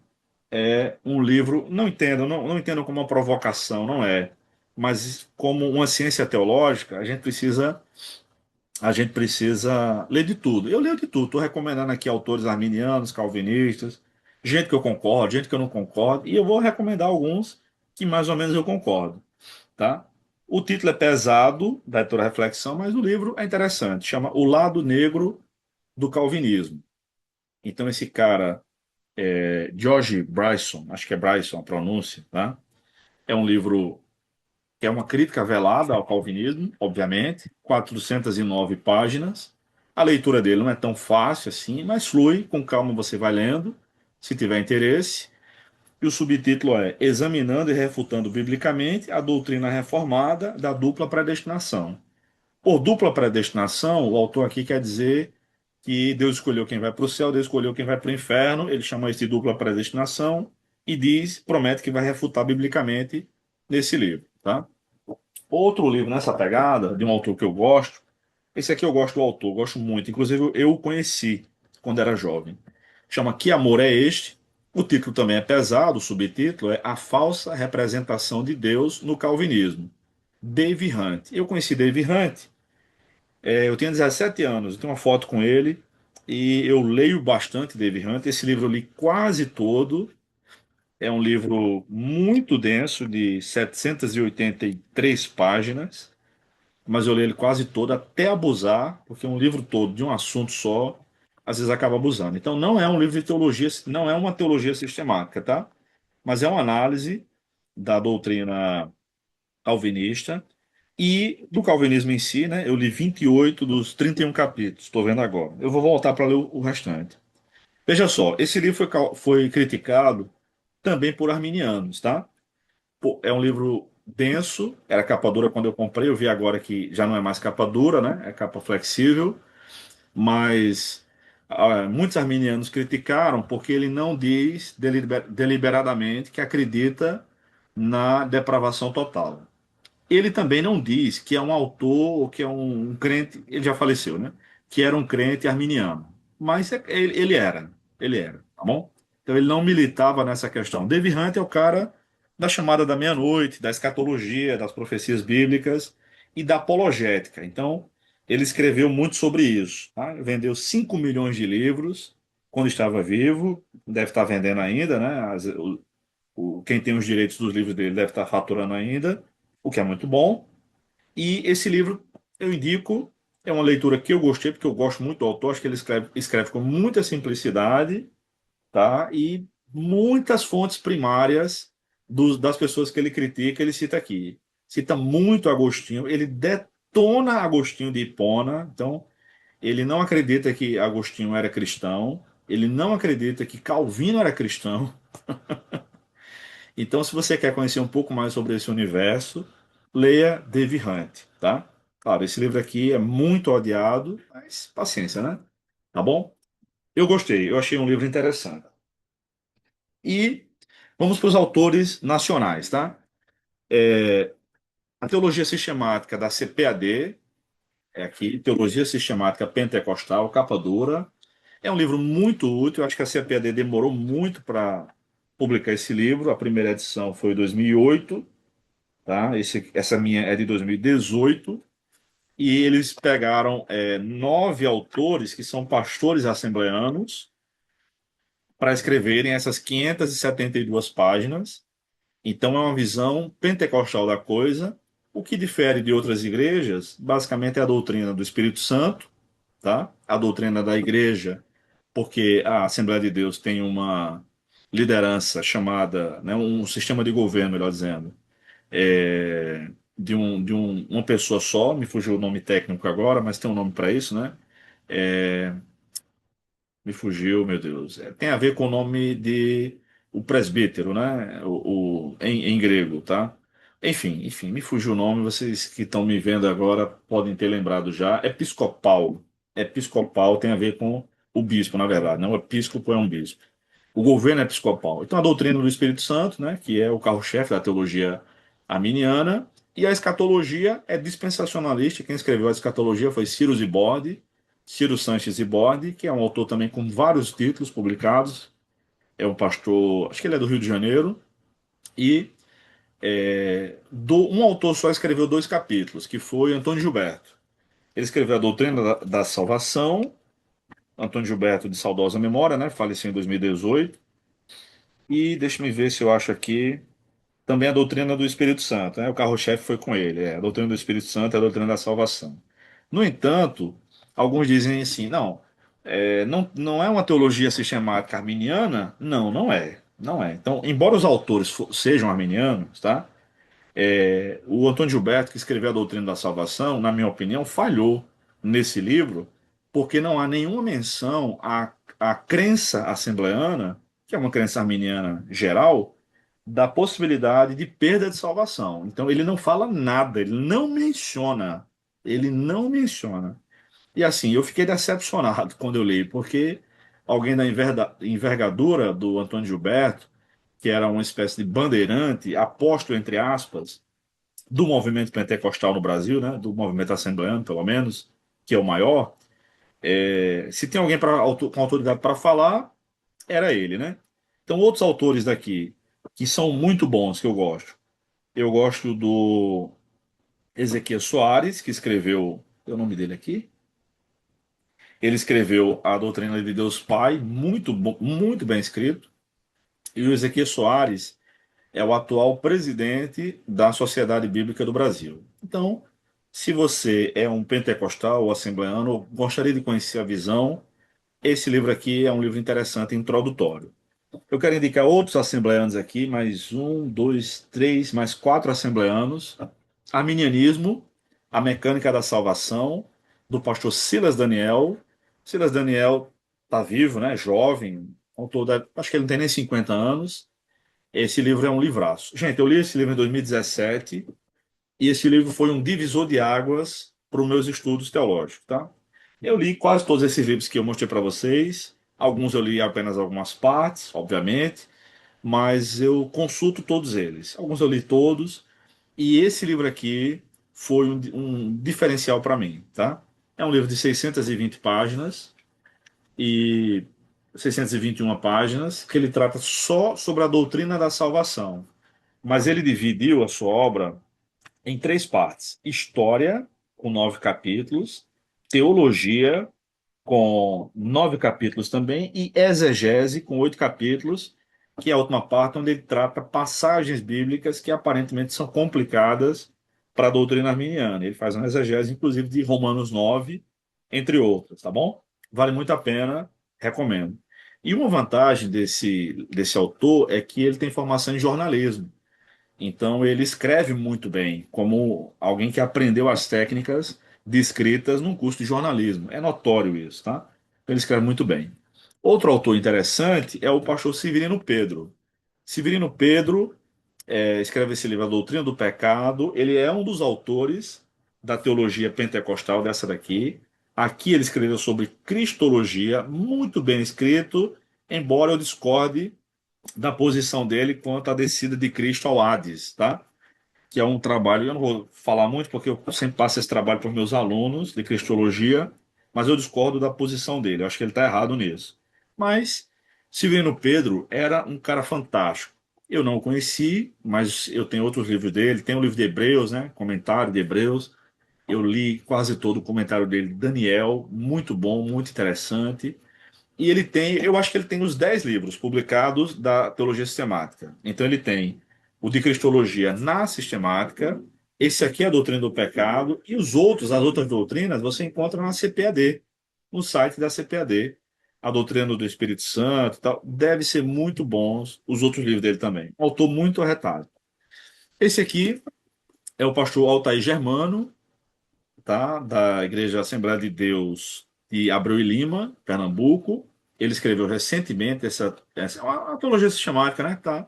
é um livro, não entendo como uma provocação, não é, mas como uma ciência teológica, a gente precisa ler de tudo. Eu leio de tudo. Estou recomendando aqui autores arminianos, calvinistas, gente que eu concordo, gente que eu não concordo, e eu vou recomendar alguns que mais ou menos eu concordo, tá? O título é pesado, da editora Reflexão, mas o livro é interessante. Chama O Lado Negro do Calvinismo. Então, esse cara, George Bryson, acho que é Bryson a pronúncia, tá? É um livro que é uma crítica velada ao calvinismo, obviamente, 409 páginas. A leitura dele não é tão fácil assim, mas flui, com calma você vai lendo, se tiver interesse. E o subtítulo é Examinando e Refutando Biblicamente a Doutrina Reformada da Dupla Predestinação. Por dupla predestinação, o autor aqui quer dizer que Deus escolheu quem vai para o céu, Deus escolheu quem vai para o inferno, ele chama isso de dupla predestinação e promete que vai refutar biblicamente nesse livro, tá? Outro livro nessa pegada, de um autor que eu gosto, esse aqui eu gosto do autor, gosto muito. Inclusive, eu o conheci quando era jovem. Chama Que Amor é Este? O título também é pesado, o subtítulo é A Falsa Representação de Deus no Calvinismo. Dave Hunt. Eu conheci Dave Hunt, eu tinha 17 anos, eu tenho uma foto com ele e eu leio bastante Dave Hunt. Esse livro eu li quase todo. É um livro muito denso, de 783 páginas, mas eu leio ele quase todo até abusar, porque um livro todo de um assunto só, às vezes acaba abusando. Então não é um livro de teologia, não é uma teologia sistemática, tá? Mas é uma análise da doutrina calvinista e do calvinismo em si, né? Eu li 28 dos 31 capítulos, estou vendo agora. Eu vou voltar para ler o restante. Veja só, esse livro foi criticado também por arminianos, tá? Pô, é um livro denso, era capa dura quando eu comprei, eu vi agora que já não é mais capa dura, né? É capa flexível, mas muitos arminianos criticaram porque ele não diz deliberadamente que acredita na depravação total. Ele também não diz que é um autor, que é um crente, ele já faleceu, né? Que era um crente arminiano. Mas ele era, tá bom? Então ele não militava nessa questão. Dave Hunt é o cara da chamada da meia-noite, da escatologia, das profecias bíblicas e da apologética. Então ele escreveu muito sobre isso, tá? Vendeu 5 milhões de livros quando estava vivo, deve estar vendendo ainda, né? Quem tem os direitos dos livros dele deve estar faturando ainda, o que é muito bom. E esse livro eu indico, é uma leitura que eu gostei, porque eu gosto muito do autor, acho que ele escreve com muita simplicidade, tá? E muitas fontes primárias das pessoas que ele critica, ele cita aqui. Cita muito Agostinho, ele detona Agostinho de Hipona, então ele não acredita que Agostinho era cristão, ele não acredita que Calvino era cristão. Então, se você quer conhecer um pouco mais sobre esse universo, leia Dave Hunt, tá? Claro, esse livro aqui é muito odiado, mas paciência, né? Tá bom? Eu gostei, eu achei um livro interessante. E vamos para os autores nacionais, tá? A Teologia Sistemática da CPAD, é aqui, Teologia Sistemática Pentecostal, capa dura. É um livro muito útil, acho que a CPAD demorou muito para publicar esse livro, a primeira edição foi em 2008, tá? Essa minha é de 2018, e eles pegaram 9 autores que são pastores assembleanos para escreverem essas 572 páginas. Então é uma visão pentecostal da coisa. O que difere de outras igrejas, basicamente, é a doutrina do Espírito Santo, tá? A doutrina da igreja, porque a Assembleia de Deus tem uma liderança chamada, né, um sistema de governo, melhor dizendo, uma pessoa só, me fugiu o nome técnico agora, mas tem um nome para isso, né? É, Me fugiu, meu Deus. Tem a ver com o nome de o presbítero, né? Em grego, tá? Enfim, me fugiu o nome. Vocês que estão me vendo agora podem ter lembrado já. Episcopal. Episcopal tem a ver com o bispo, na verdade. Não, o episcopo é um bispo. O governo episcopal. Então, a doutrina do Espírito Santo, né, que é o carro-chefe da teologia arminiana, e a escatologia é dispensacionalista. Quem escreveu a escatologia foi Ciro Ziborde, Ciro Sanches Ziborde, que é um autor também com vários títulos publicados. É um pastor, acho que ele é do Rio de Janeiro, e um autor só escreveu 2 capítulos, que foi Antônio Gilberto. Ele escreveu a Doutrina da Salvação, Antônio Gilberto de saudosa memória, né, faleceu em 2018, e deixa-me ver se eu acho aqui. Também a doutrina do Espírito Santo, né? O carro-chefe foi com ele. A doutrina do Espírito Santo é a doutrina da salvação. No entanto, alguns dizem assim, não, não é uma teologia sistemática arminiana? Não, não é. Não é. Então, embora os autores sejam arminianos, tá? O Antônio Gilberto, que escreveu a doutrina da salvação, na minha opinião, falhou nesse livro, porque não há nenhuma menção à crença assembleana, que é uma crença arminiana geral, da possibilidade de perda de salvação. Então ele não fala nada, ele não menciona. Ele não menciona. E assim, eu fiquei decepcionado quando eu li, porque alguém da envergadura do Antônio Gilberto, que era uma espécie de bandeirante, apóstolo, entre aspas, do movimento pentecostal no Brasil, né, do movimento assembleano, pelo menos, que é o maior, se tem alguém com autoridade para falar, era ele, né? Então, outros autores daqui que são muito bons, que eu gosto. Eu gosto do Ezequiel Soares, que escreveu. É o nome dele aqui? Ele escreveu A Doutrina de Deus Pai, muito, muito bem escrito. E o Ezequiel Soares é o atual presidente da Sociedade Bíblica do Brasil. Então, se você é um pentecostal ou assembleano, gostaria de conhecer a visão, esse livro aqui é um livro interessante, introdutório. Eu quero indicar outros assembleanos aqui, mais um, dois, três, mais 4 assembleanos. Arminianismo, A Mecânica da Salvação, do pastor Silas Daniel. Silas Daniel está vivo, né? Jovem, acho que ele não tem nem 50 anos. Esse livro é um livraço. Gente, eu li esse livro em 2017 e esse livro foi um divisor de águas para os meus estudos teológicos, tá? Eu li quase todos esses livros que eu mostrei para vocês. Alguns eu li apenas algumas partes, obviamente, mas eu consulto todos eles. Alguns eu li todos, e esse livro aqui foi um diferencial para mim, tá? É um livro de 620 páginas e 621 páginas, que ele trata só sobre a doutrina da salvação. Mas ele dividiu a sua obra em 3 partes: história, com 9 capítulos, teologia, com 9 capítulos também, e exegese, com 8 capítulos, que é a última parte, onde ele trata passagens bíblicas que aparentemente são complicadas para a doutrina arminiana. Ele faz uma exegese, inclusive, de Romanos 9, entre outros, tá bom? Vale muito a pena, recomendo. E uma vantagem desse autor é que ele tem formação em jornalismo. Então ele escreve muito bem, como alguém que aprendeu as técnicas descritas num curso de jornalismo. É notório isso, tá? Ele escreve muito bem. Outro autor interessante é o pastor Severino Pedro. Severino Pedro escreve esse livro, A Doutrina do Pecado. Ele é um dos autores da teologia pentecostal, dessa daqui. Aqui ele escreveu sobre cristologia, muito bem escrito, embora eu discorde da posição dele quanto à descida de Cristo ao Hades, tá? Que é um trabalho, eu não vou falar muito porque eu sempre passo esse trabalho para os meus alunos de Cristologia, mas eu discordo da posição dele. Eu acho que ele está errado nisso. Mas Silvino Pedro era um cara fantástico. Eu não o conheci, mas eu tenho outros livros dele. Tem o livro de Hebreus, né? Comentário de Hebreus. Eu li quase todo o comentário dele, Daniel, muito bom, muito interessante. E ele tem, eu acho que ele tem os 10 livros publicados da teologia sistemática. Então ele tem o de Cristologia na sistemática, esse aqui é a doutrina do pecado, e os outros, as outras doutrinas, você encontra na CPAD, no site da CPAD. A doutrina do Espírito Santo e tal, deve ser muito bons os outros livros dele também. Um autor muito arretado. Esse aqui é o pastor Altair Germano, tá? Da Igreja Assembleia de Deus de Abreu e Lima, Pernambuco. Ele escreveu recentemente essa uma teologia sistemática, né? Tá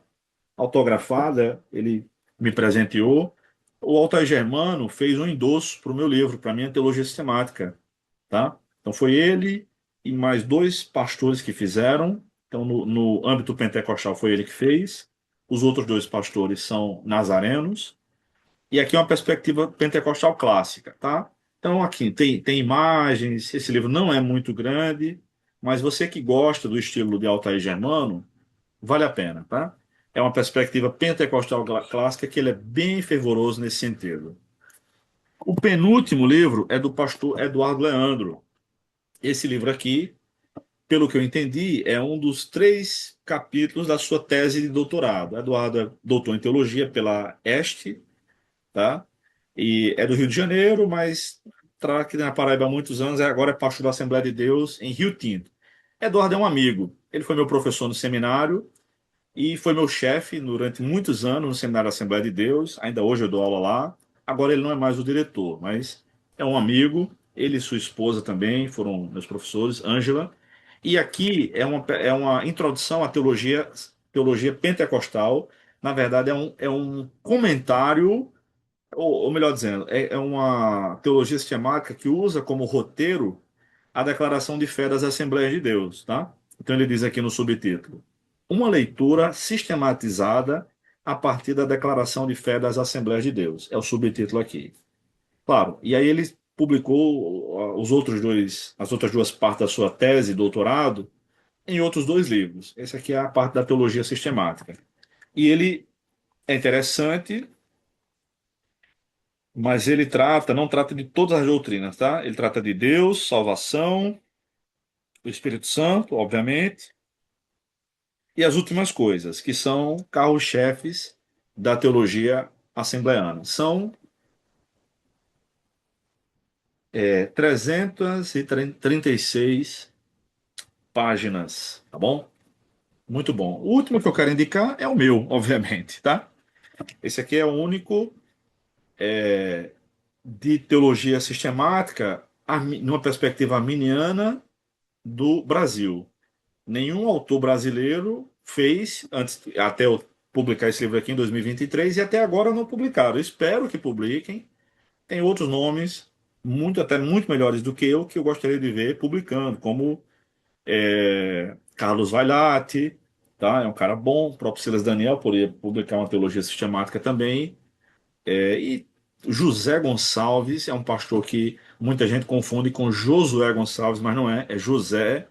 autografada, ele me presenteou. O Altair Germano fez um endosso para o meu livro, para a minha teologia sistemática, tá? Então foi ele e mais dois pastores que fizeram. Então no âmbito pentecostal foi ele que fez. Os outros dois pastores são nazarenos. E aqui é uma perspectiva pentecostal clássica, tá? Então aqui tem imagens, esse livro não é muito grande, mas você que gosta do estilo de Altair Germano, vale a pena, tá? É uma perspectiva pentecostal clássica que ele é bem fervoroso nesse sentido. O penúltimo livro é do pastor Eduardo Leandro. Esse livro aqui, pelo que eu entendi, é um dos 3 capítulos da sua tese de doutorado. Eduardo é doutor em teologia pela Este, tá? E é do Rio de Janeiro, mas está aqui na Paraíba há muitos anos, agora é pastor da Assembleia de Deus em Rio Tinto. Eduardo é um amigo. Ele foi meu professor no seminário e foi meu chefe durante muitos anos no seminário da Assembleia de Deus. Ainda hoje eu dou aula lá. Agora ele não é mais o diretor, mas é um amigo. Ele e sua esposa também foram meus professores, Ângela. E aqui é uma introdução à teologia pentecostal. Na verdade, é um comentário ou melhor dizendo, é uma teologia sistemática que usa como roteiro a declaração de fé das Assembleias de Deus, tá? Então ele diz aqui no subtítulo: uma leitura sistematizada a partir da declaração de fé das Assembleias de Deus. É o subtítulo aqui. Claro, e aí ele publicou as outras duas partes da sua tese, doutorado, em outros 2 livros. Esse aqui é a parte da teologia sistemática. E ele é interessante, mas ele não trata de todas as doutrinas, tá? Ele trata de Deus, salvação, o Espírito Santo, obviamente, e as últimas coisas, que são carros-chefes da teologia assembleana. São 336 páginas, tá bom? Muito bom. O último que eu quero indicar é o meu, obviamente, tá? Esse aqui é o único de teologia sistemática, numa perspectiva arminiana do Brasil. Nenhum autor brasileiro fez, antes, até eu publicar esse livro aqui em 2023, e até agora não publicaram. Eu espero que publiquem. Tem outros nomes, até muito melhores do que eu gostaria de ver publicando, como Carlos Vailate, tá? É um cara bom. O próprio Silas Daniel poderia publicar uma teologia sistemática também. E José Gonçalves é um pastor que muita gente confunde com Josué Gonçalves, mas não é, é José,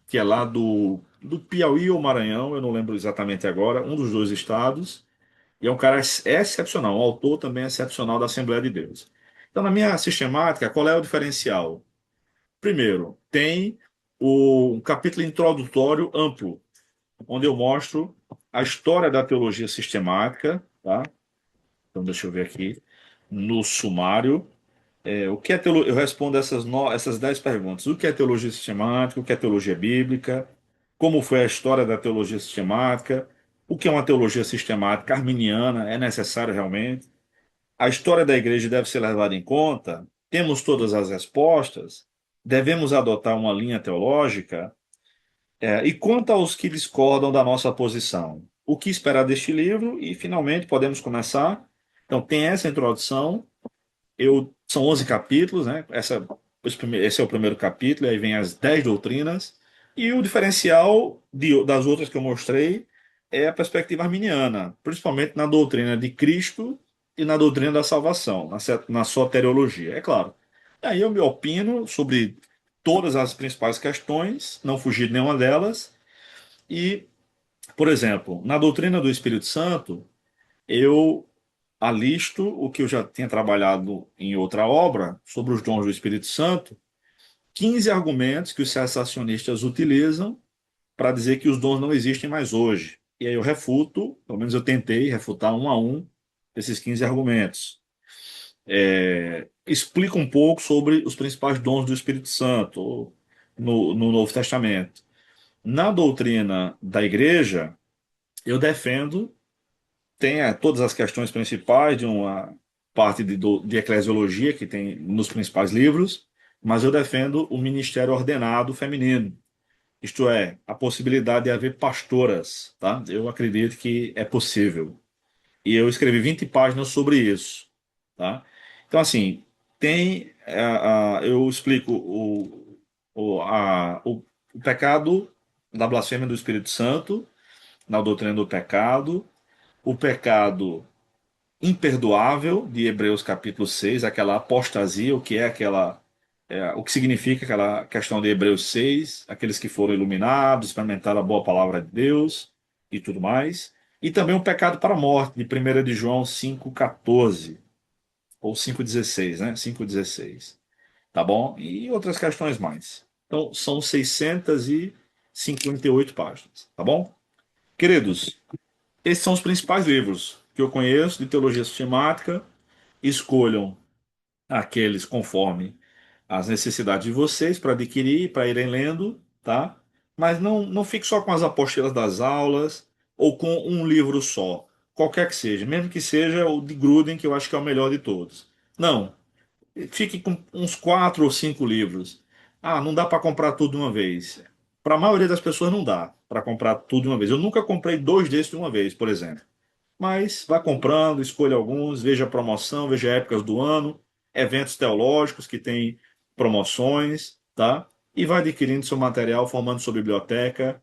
que é lá do Piauí ou Maranhão, eu não lembro exatamente agora, um dos 2 estados, e é um cara excepcional, um autor também excepcional da Assembleia de Deus. Então, na minha sistemática, qual é o diferencial? Primeiro, tem um capítulo introdutório amplo, onde eu mostro a história da teologia sistemática, tá? Então, deixa eu ver aqui, no sumário. O que é Eu respondo essas 10 perguntas. O que é teologia sistemática? O que é teologia bíblica? Como foi a história da teologia sistemática? O que é uma teologia sistemática arminiana? É necessário realmente? A história da igreja deve ser levada em conta? Temos todas as respostas? Devemos adotar uma linha teológica? E quanto aos que discordam da nossa posição? O que esperar deste livro? E, finalmente, podemos começar. Então, tem essa introdução. São 11 capítulos, né? Esse é o primeiro capítulo, aí vem as 10 doutrinas. E o diferencial das outras que eu mostrei é a perspectiva arminiana, principalmente na doutrina de Cristo e na doutrina da salvação, na soteriologia, é claro. Aí eu me opino sobre todas as principais questões, não fugir de nenhuma delas. E, por exemplo, na doutrina do Espírito Santo, eu alisto o que eu já tinha trabalhado em outra obra sobre os dons do Espírito Santo, 15 argumentos que os cessacionistas utilizam para dizer que os dons não existem mais hoje. E aí eu refuto, pelo menos eu tentei refutar um a um esses 15 argumentos. Explica um pouco sobre os principais dons do Espírito Santo no Novo Testamento. Na doutrina da igreja, eu defendo, tem todas as questões principais de uma parte de eclesiologia que tem nos principais livros, mas eu defendo o ministério ordenado feminino. Isto é, a possibilidade de haver pastoras, tá? Eu acredito que é possível. E eu escrevi 20 páginas sobre isso, tá? Então, assim, tem, eu explico o pecado da blasfêmia do Espírito Santo, na doutrina do pecado, o pecado imperdoável de Hebreus capítulo 6, aquela apostasia, o que é aquela, o que significa aquela questão de Hebreus 6, aqueles que foram iluminados, experimentaram a boa palavra de Deus e tudo mais. E também o pecado para a morte, de 1 de João 5,14, ou 5,16, né? 5,16, tá bom? E outras questões mais. Então, são 658 páginas, tá bom? Queridos, esses são os principais livros que eu conheço de teologia sistemática. Escolham aqueles conforme as necessidades de vocês para adquirir, para irem lendo, tá? Mas não fique só com as apostilas das aulas ou com um livro só, qualquer que seja, mesmo que seja o de Gruden, que eu acho que é o melhor de todos. Não, fique com uns 4 ou 5 livros. Ah, não dá para comprar tudo de uma vez. Para a maioria das pessoas não dá para comprar tudo de uma vez. Eu nunca comprei 2 desses de uma vez, por exemplo. Mas vá comprando, escolha alguns, veja a promoção, veja épocas do ano, eventos teológicos que têm promoções, tá? E vai adquirindo seu material, formando sua biblioteca.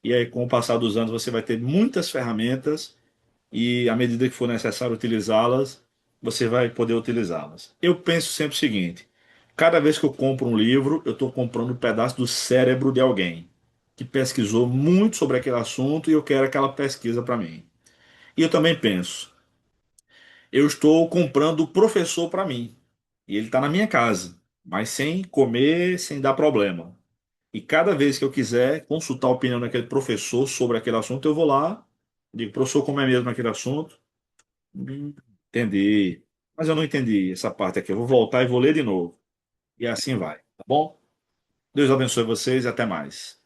E aí, com o passar dos anos, você vai ter muitas ferramentas e, à medida que for necessário utilizá-las, você vai poder utilizá-las. Eu penso sempre o seguinte: cada vez que eu compro um livro, eu estou comprando um pedaço do cérebro de alguém que pesquisou muito sobre aquele assunto e eu quero aquela pesquisa para mim. E eu também penso, eu estou comprando o professor para mim. E ele está na minha casa, mas sem comer, sem dar problema. E cada vez que eu quiser consultar a opinião daquele professor sobre aquele assunto, eu vou lá, digo, professor, como é mesmo aquele assunto? Hum, entendi. Mas eu não entendi essa parte aqui. Eu vou voltar e vou ler de novo. E assim vai, tá bom? Deus abençoe vocês e até mais.